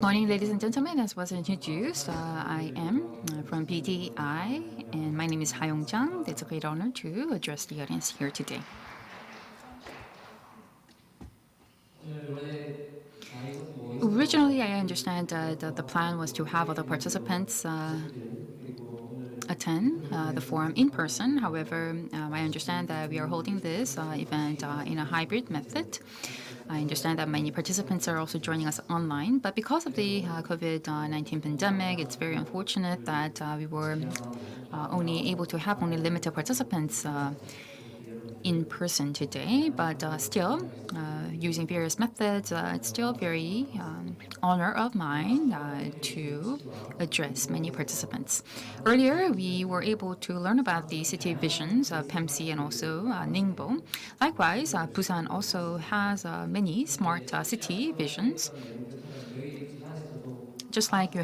Morning, ladies and gentlemen. As was introduced, I am from BDI, and my name is Ha-yong Jang. It's a great honor to address the audience here today. Originally, I understand that the plan was to have other participants attend the forum in person. However, I understand that we are holding this event in a hybrid method. I understand that many participants are also joining us online, but because of the COVID-19 pandemic, it's very unfortunate that we were only able to have only limited participants in person today, but still, using various methods, it's still very honor of mine to address many participants. Earlier, we were able to learn about the city visions of PEMC and also Ningbo. Likewise, Busan also has many smart city visions. Just as you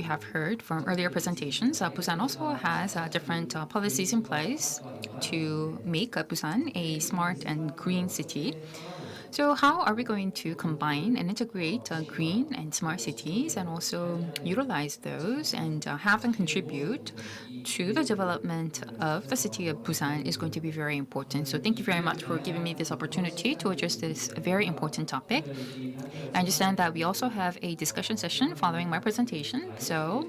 have heard from earlier presentations, Busan also has different policies in place to make Busan a smart and green city. So how are we going to combine and integrate green and smart cities and also utilize those and have them contribute to the development of the city of Busan is going to be very important. So thank you very much for giving me this opportunity to address this very important topic. I understand that we also have a discussion session following my presentation. So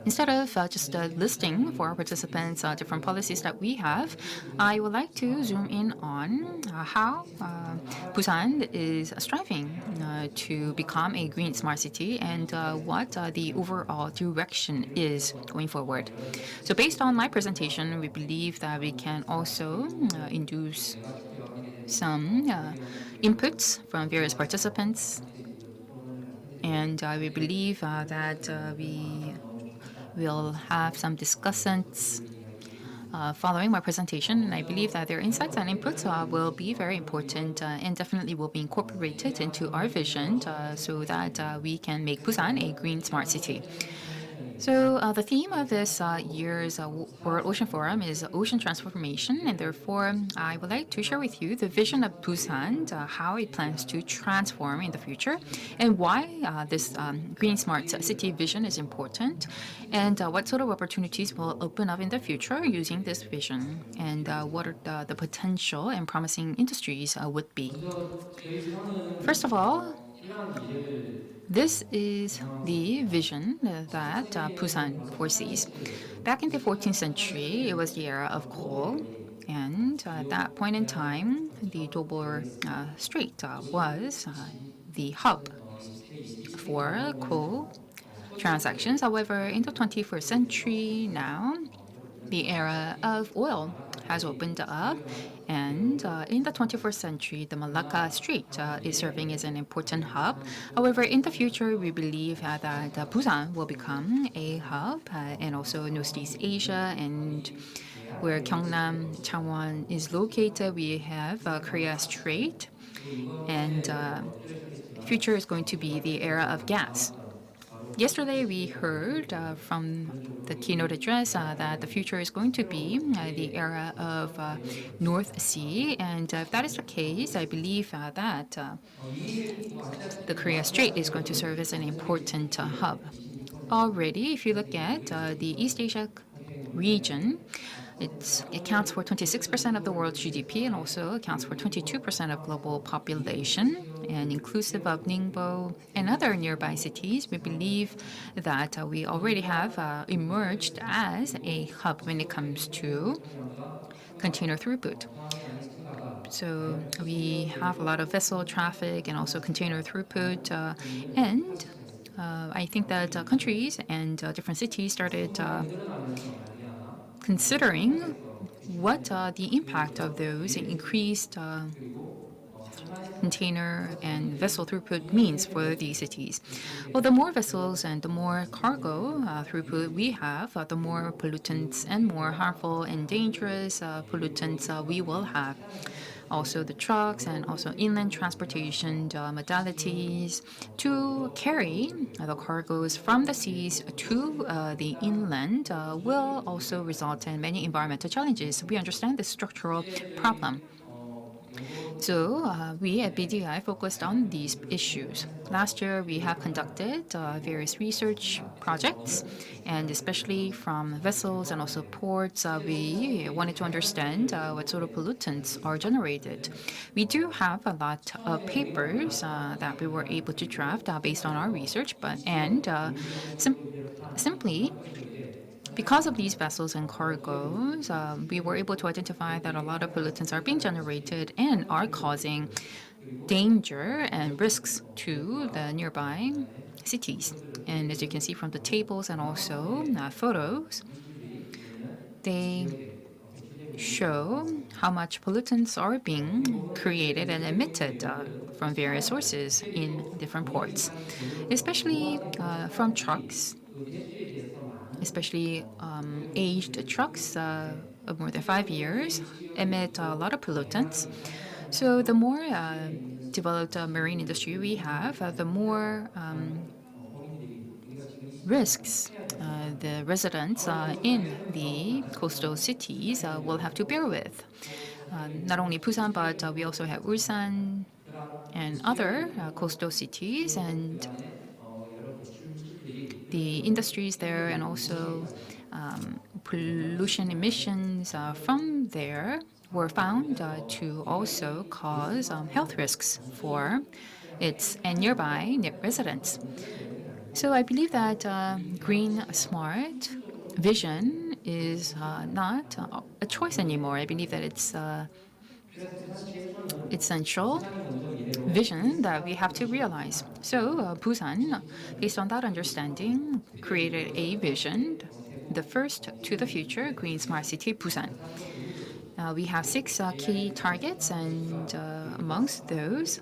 instead of just listing for our participants different policies that we have, I would like to zoom in on how Busan is striving to become a green smart city and what the overall direction is going forward. So based on my presentation, we believe that we can also induce some inputs from various participants. And we believe that we will have some discussants following my presentation. And I believe that their insights and inputs will be very important and definitely will be incorporated into our vision so that we can make Busan a green smart city. So the theme of this year's World Ocean Forum is ocean transformation, and therefore I would like to share with you the vision of Busan, how it plans to transform in the future, and why this green smart city vision is important, and what sort of opportunities will open up in the future using this vision, and what are the potential and promising industries would be. First of all, this is the vision that Busan foresees. Back in the 14th century, it was the era of coal, and at that point in time, the Dover Strait was the hub for coal transactions. However, in the 21st century now, the era of oil has opened up, and in the 21st century, the Malacca Strait is serving as an important hub. However, in the future, we believe that Busan will become a hub, and also Northeast Asia, and where Gyeongnam, Changwon is located, we have Korea Strait, and future is going to be the era of gas. Yesterday, we heard from the keynote address that the future is going to be the era of North Sea. And if that is the case, I believe that the Korea Strait is going to serve as an important hub. Already, if you look at the East Asia region, it accounts for 26% of the world's GDP and also accounts for 22% of global population. And inclusive of Ningbo and other nearby cities, we believe that we already have emerged as a hub when it comes to container throughput. So we have a lot of vessel traffic and also container throughput. And I think that countries and different cities started considering what the impact of those increased container and vessel throughput means for these cities. Well, the more vessels and the more cargo throughput we have, the more pollutants and more harmful and dangerous pollutants we will have. Also the trucks and also inland transportation modalities to carry the cargoes from the seas to the inland will also result in many environmental challenges. We understand the structural problem. So we at BDI focused on these issues. Last year, we have conducted various research projects, and especially from vessels and also ports, we wanted to understand what sort of pollutants are generated. We do have a lot of papers that we were able to draft based on our research, sim- simply because of these vessels and cargoes, we were able to identify that a lot of pollutants are being generated and are causing danger and risks to the nearby cities. And as you can see from the tables and also photos, they show how much pollutants are being created and emitted from various sources in different ports, especially from trucks, especially aged trucks of more than 5 years emit a lot of pollutants. So the more developed marine industry we have, the more risks the residents in the coastal cities will have to bear with. Not only Busan, but we also have Ulsan and other coastal cities, and the industries there, and also pollution emissions from there were found to also cause health risks for its and nearby residents. So I believe that green smart vision is not a choice anymore. I believe that it's essential vision that we have to realize. So Busan, based on that understanding, created a vision, the first to the future green smart city Busan. We have six key targets, and amongst those,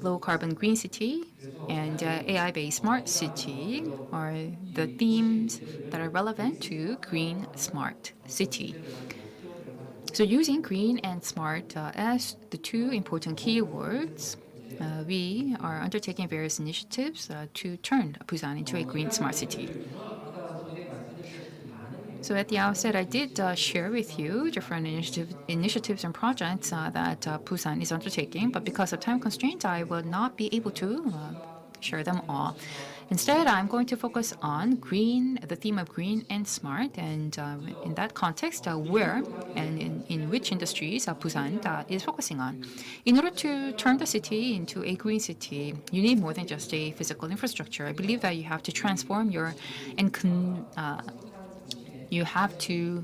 low carbon green city and AI based smart city are the themes that are relevant to green smart city. So using green and smart as the two important keywords, we are undertaking various initiatives to turn Busan into a green smart city. So at the outset, I did share with you different initiatives and projects that Busan is undertaking, but because of time constraints, I will not be able to share them all. Instead, I'm going to focus on green, the theme of green and smart, and in that context, where and in which industries Busan is focusing on. In order to turn the city into a green city, you need more than just a physical infrastructure. I believe that you have to transform your and you have to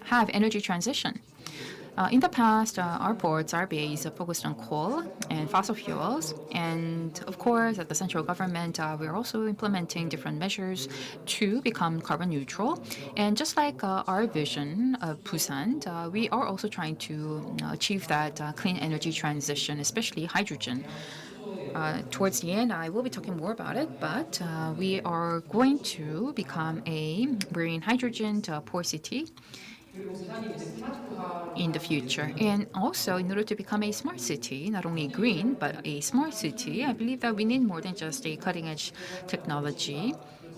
have energy transition. In the past, our ports, our bays focused on coal and fossil fuels. And of course, at the central government, we're also implementing different measures to become carbon neutral. And just like our vision of Busan, we are also trying to achieve that clean energy transition, especially hydrogen. Towards the end, I will be talking more about it, but we are going to become a marine hydrogen port city in the future. And also, in order to become a smart city, not only green, but a smart city, I believe that we need more than just a cutting edge technology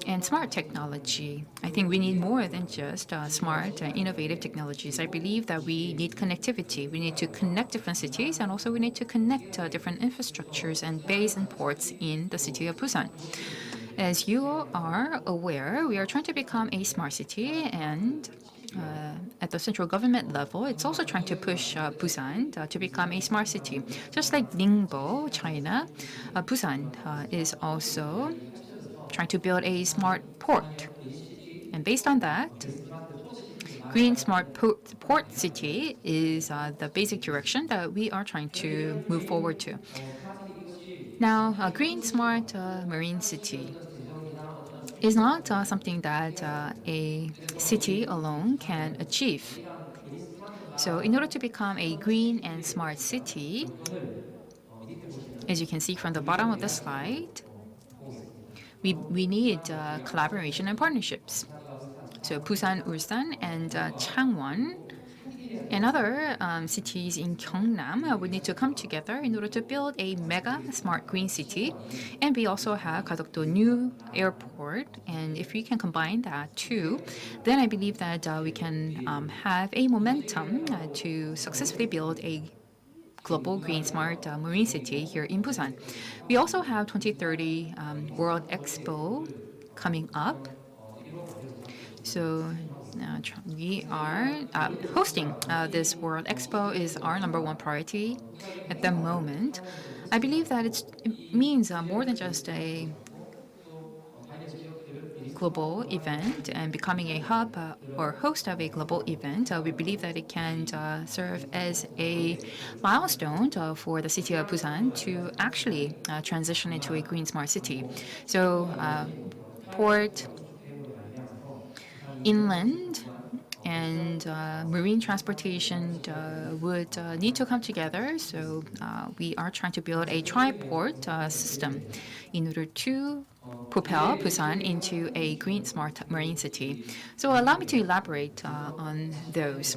and smart technology. I think we need more than just smart and innovative technologies. I believe that we need connectivity. We need to connect different cities, and also we need to connect different infrastructures and bays and ports in the city of Busan. As you are aware, we are trying to become a smart city, and at the central government level, it's also trying to push Busan to become a smart city. Just like Ningbo, China, Busan is also trying to build a smart port. And based on that, Green Smart Port City is the basic direction that we are trying to move forward to. Now, Green Smart Marine City is not something that a city alone can achieve. So, in order to become a green and smart city, as you can see from the bottom of the slide, we need collaboration and partnerships. So, Busan, Ulsan, and Changwon And other cities in Gyeongnam would need to come together in order to build a mega smart green city. And we also have Gadokdo new airport. And if we can combine that too, then I believe that we can have a momentum to successfully build a global green smart marine city here in Busan. We also have 2030 World Expo coming up. So we are hosting this World Expo is our number one priority at the moment. I believe that it means more than just a global event and becoming a hub or host of a global event. We believe that it can serve as a milestone for the city of Busan to actually transition into a green smart city. So port, inland, and marine transportation would need to come together. So we are trying to build a tri-port system in order to propel Busan into a green smart marine city. So allow me to elaborate on those.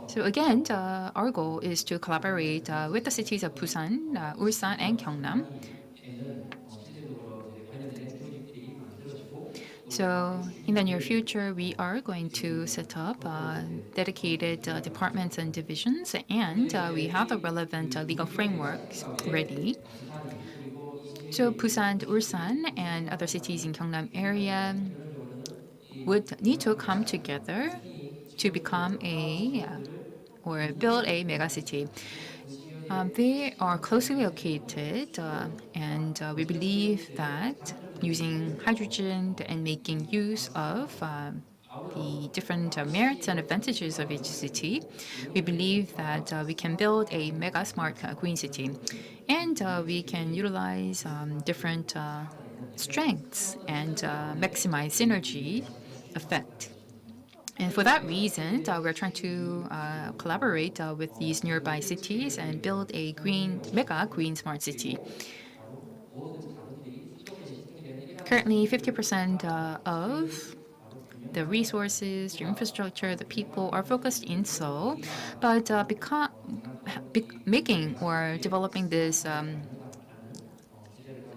So again, our goal is to collaborate with the cities of Busan, Ulsan, and Gyeongnam. So in the near future, we are going to set up dedicated departments and divisions, and we have the relevant legal frameworks ready. So Busan, Ulsan, and other cities in Gyeongnam area would need to come together to become a or build a megacity. They are closely located, and we believe that using hydrogen and making use of the different merits and advantages of each city, we believe that we can build a mega smart green city. And we can utilize different strengths and maximize synergy effect. And for that reason, we're trying to collaborate with these nearby cities and build a mega green smart city. Currently, 50% of the resources, the infrastructure, the people are focused in Seoul, but making or developing this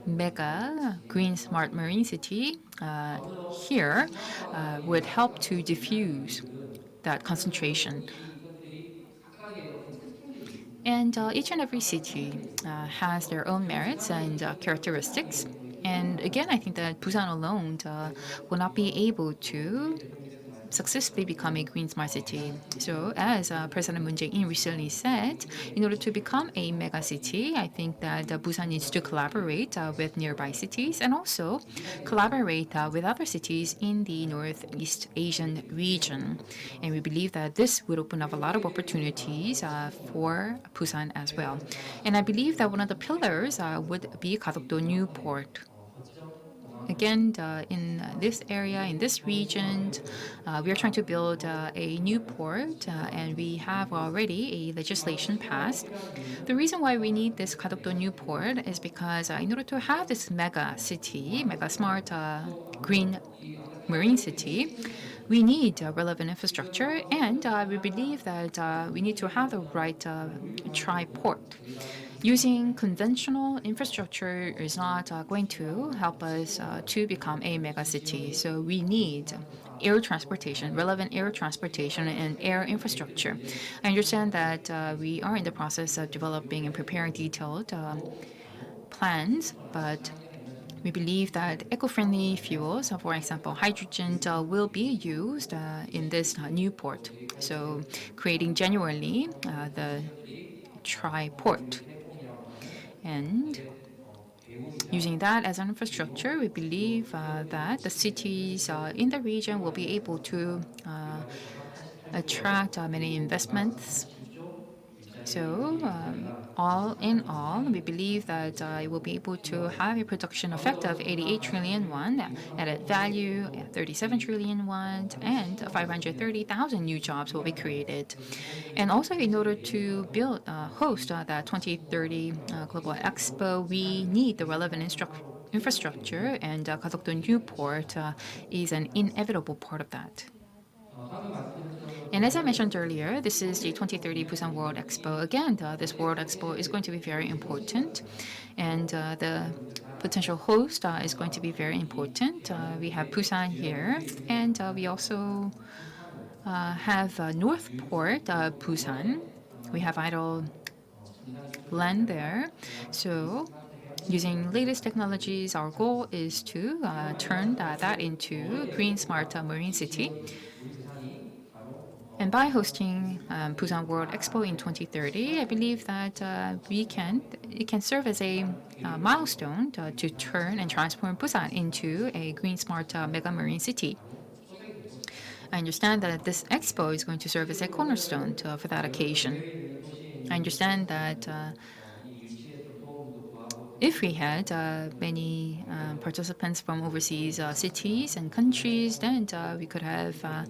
mega green smart marine city here would help to diffuse that concentration. And each and every city has their own merits and characteristics. And again, I think that Busan alone will not be able to successfully become a green smart city. So, as President Moon Jae-in recently said, in order to become a mega city, I think that Busan needs to collaborate with nearby cities and also collaborate with other cities in the Northeast Asian region. And we believe that this would open up a lot of opportunities for Busan as well. And I believe that one of the pillars would be Gadokdo New Port. Again, in this area, in this region, we are trying to build a new port, and we have already a legislation passed. The reason why we need this Gadokdo new port is because in order to have this mega city, mega smart green marine city, we need relevant infrastructure, and we believe that we need to have the right tri-port. Using conventional infrastructure is not going to help us to become a mega city. So we need air transportation, relevant air transportation and air infrastructure. I understand that we are in the process of developing and preparing detailed plans, but we believe that eco-friendly fuels, for example, hydrogen, will be used in this new port. So creating genuinely the tri-port. And using that as an infrastructure, we believe that the cities in the region will be able to attract many investments. So, all in all, we believe that it will be able to have a production effect of 88 trillion won, added value 37 trillion won, and 530,000 new jobs will be created. And also, in order to host that 2030 Global Expo, we need the relevant infrastructure, and Gadokdo New Port is an inevitable part of that. And as I mentioned earlier, this is the 2030 Busan World Expo. Again, this World Expo is going to be very important, and the potential host is going to be very important. We have Busan here, and we also have North Port, Busan. We have idle land there. So using latest technologies, our goal is to turn that into green smart marine city. And by hosting Busan World Expo in 2030, I believe that it can serve as a milestone to turn and transform Busan into a green smart mega marine city. I understand that this expo is going to serve as a cornerstone for that occasion. I understand that if we had many participants from overseas cities and countries, then we could have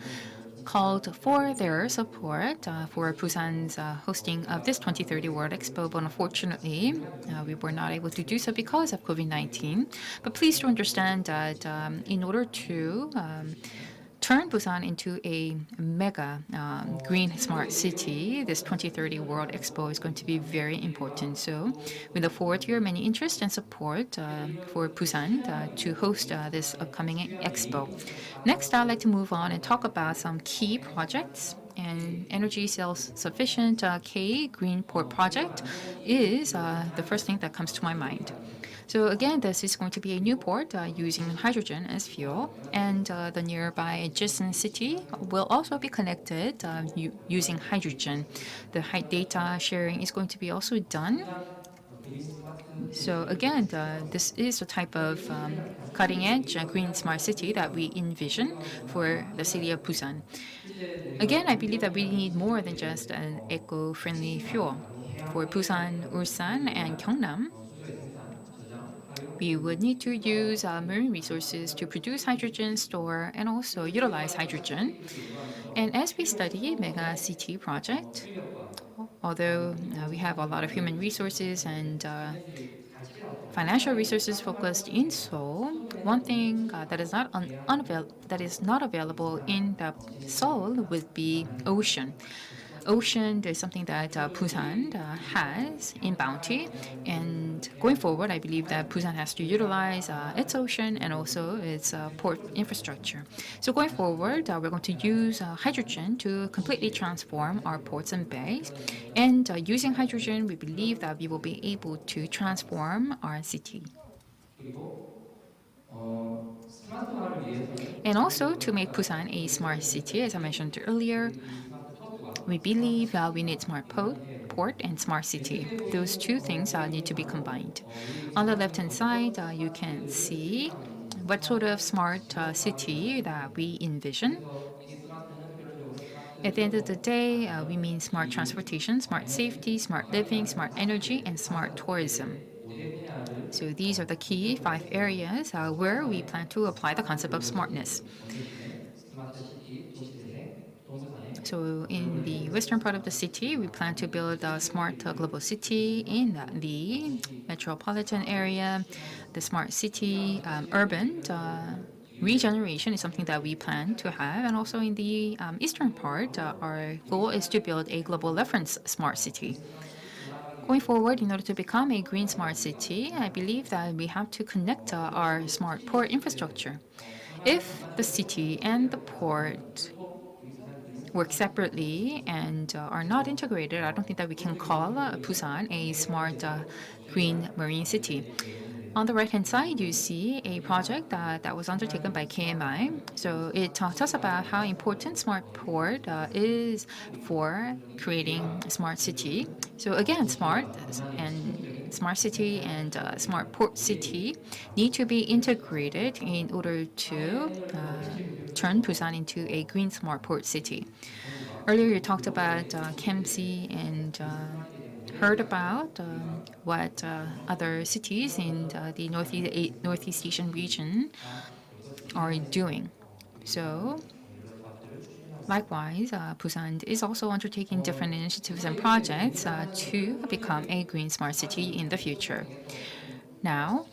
called for their support for Busan's hosting of this 2030 World Expo, but unfortunately, we were not able to do so because of COVID-19. But please do understand that in order to turn Busan into a mega green smart city, this 2030 World Expo is going to be very important. So we look forward to your many interest and support for Busan to host this upcoming expo. Next, I'd like to move on and talk about some key projects. And energy self-sufficient K Green Port project is the first thing that comes to my mind. So again, this is going to be a new port using hydrogen as fuel, and the nearby adjacent city will also be connected using hydrogen. The data sharing is going to be also done. So again, this is a type of cutting-edge green smart city that we envision for the city of Busan. Again, I believe that we need more than just an eco-friendly fuel. For Busan, Ulsan, and Gyeongnam, we would need to use marine resources to produce hydrogen, store, and also utilize hydrogen. And as we study Mega City project, although we have a lot of human resources and financial resources focused in Seoul, one thing that is not available in the Seoul would be ocean. Ocean is something that Busan has in bounty, and going forward, I believe that Busan has to utilize its ocean and also its port infrastructure. So going forward, we're going to use hydrogen to completely transform our ports and bays, and using hydrogen, we believe that we will be able to transform our city. And also to make Busan a smart city, as I mentioned earlier, we believe we need smart port and smart city. Those two things need to be combined. On the left-hand side, you can see what sort of smart city that we envision. At the end of the day, we mean smart transportation, smart safety, smart living, smart energy, and smart tourism. So these are the key 5 areas where we plan to apply the concept of smartness. So in the western part of the city, we plan to build a smart global city in the metropolitan area. The smart city, urban regeneration is something that we plan to have. And also in the eastern part, our goal is to build a global reference smart city. Going forward, in order to become a green smart city, I believe that we have to connect our smart port infrastructure. If the city and the port work separately and are not integrated, I don't think that we can call Busan a smart green marine city. On the right-hand side, you see a project that was undertaken by KMI. So it taught us about how important smart port is for creating a smart city. So again, smart city and smart port city need to be integrated in order to turn Busan into a green smart port city. Earlier, you talked about KMC and heard about what other cities in the Northeast Asian region are doing. So, likewise, Busan is also undertaking different initiatives and projects to become a green smart city in the future. Now,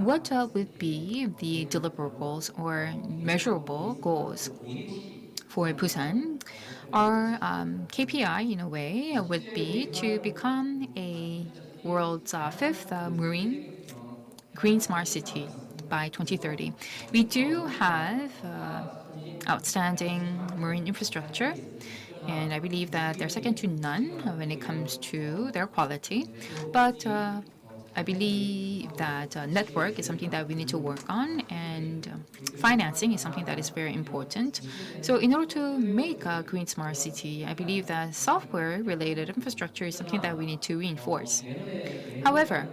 What would be the deliverables or measurable goals for Busan? Our KPI, in a way, would be to become a world's fifth marine green smart city by 2030. We do have outstanding marine infrastructure, and I believe that they're second to none when it comes to their quality. But I believe that network is something that we need to work on, and financing is something that is very important. So, in order to make a green smart city, I believe that software related infrastructure is something that we need to reinforce. However,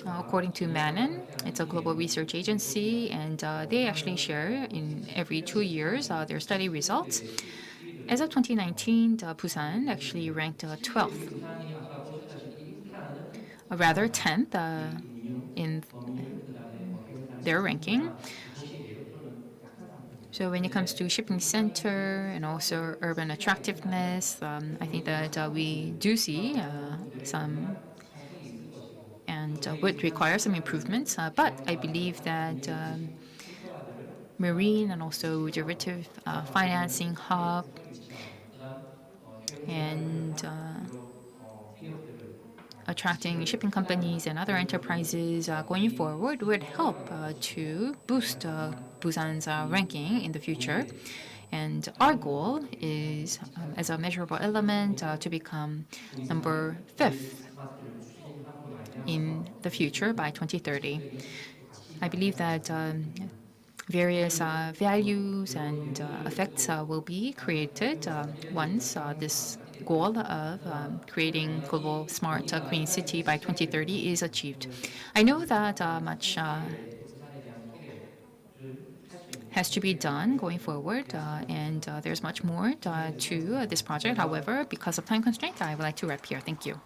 according to Manon, it's a global research agency, and they actually share in every 2 years their study results. As of 2019, Busan actually ranked 12th, or rather 10th in their ranking. So when it comes to shipping center and also urban attractiveness, I think that we do see some and would require some improvements. But I believe that marine and also derivative financing hub and attracting shipping companies and other enterprises going forward would help to boost Busan's ranking in the future. And our goal is, as a measurable element, to become number fifth in the future by 2030. I believe that various values and effects will be created once this goal of creating global smart green city by 2030 is achieved. I know that much has to be done going forward, and there's much more to this project. However, because of time constraint, I would like to wrap here. Thank you.